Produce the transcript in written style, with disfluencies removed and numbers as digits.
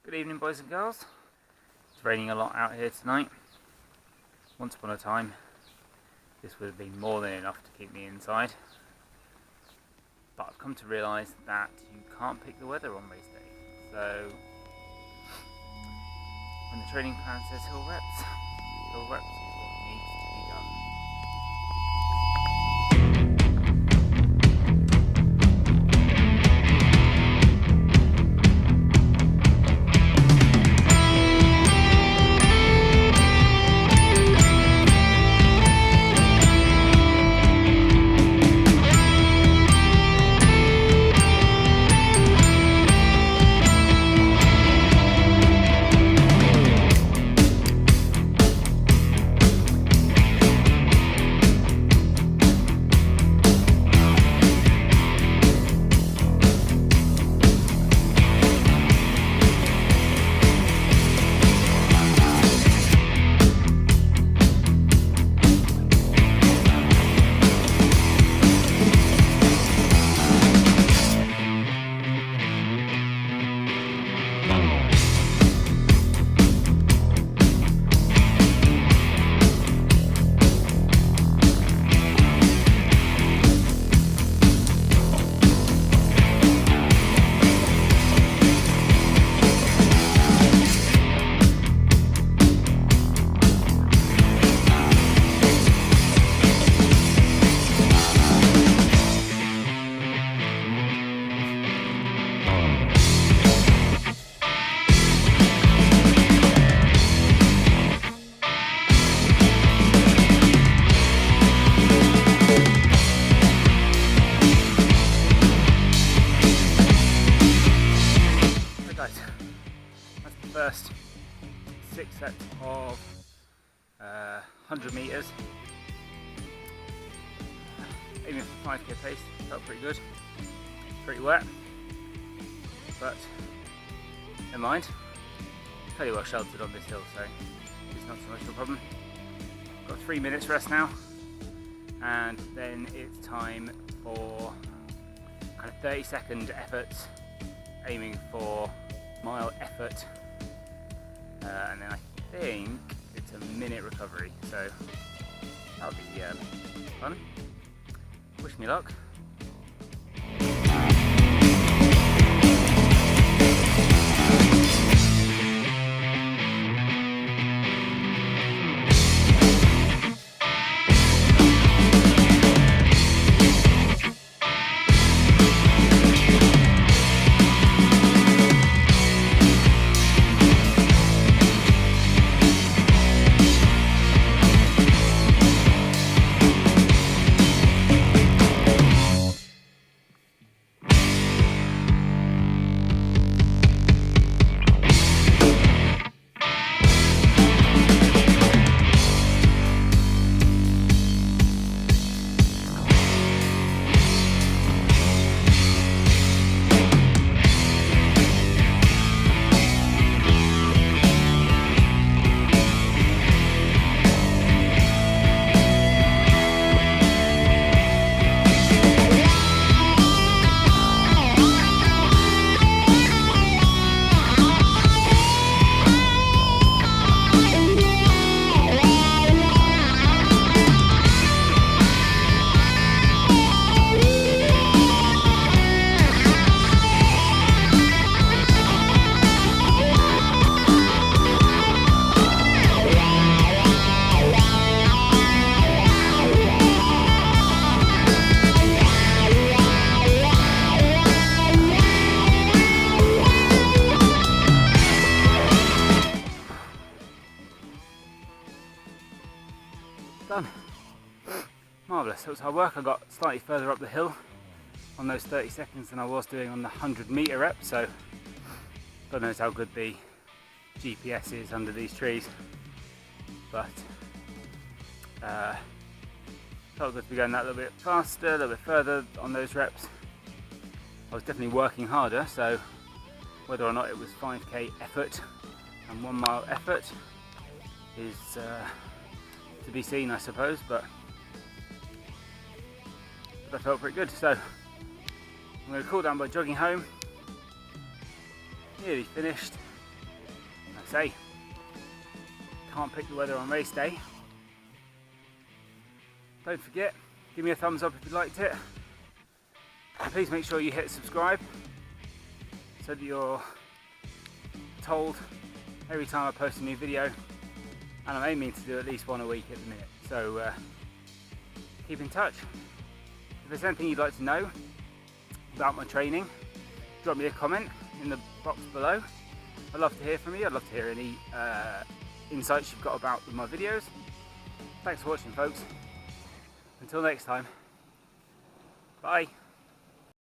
Good evening, boys and girls. It's raining a lot out here tonight. Once upon a time, this would have been more than enough to keep me inside. But I've come to realise that you can't pick the weather on race day. So, when the training plan says hill reps is what needs to be done. First 6 sets of 100 metres, aiming for 5k pace. Felt pretty good, pretty wet, but never mind, fairly well sheltered on this hill, so it's not so much of a problem. Got 3 minutes rest now, and then it's time for kind of 30-second efforts, aiming for mile effort. And then I think it's a minute recovery, so that'll be fun. Wish me luck. Done. Marvellous. It was hard work. I got slightly further up the hill on those 30 seconds than I was doing on the 100 metre rep, so God knows how good the GPS is under these trees, but felt good to be going that little bit faster, a little bit further on those reps. I was definitely working harder, so whether or not it was 5k effort and 1 mile effort is to be seen, I suppose, but I felt pretty good. So I'm going to cool down by jogging home. Nearly finished, say, can't pick the weather on race day. Don't forget, give me a thumbs up if you liked it. And please make sure you hit subscribe so that you're told every time I post a new video. And I'm aiming to do at least one a week at the minute. So keep in touch. If there's anything you'd like to know about my training, drop me a comment in the box below. I'd love to hear from you. I'd love to hear any insights you've got about my videos. Thanks for watching, folks. Until next time, bye.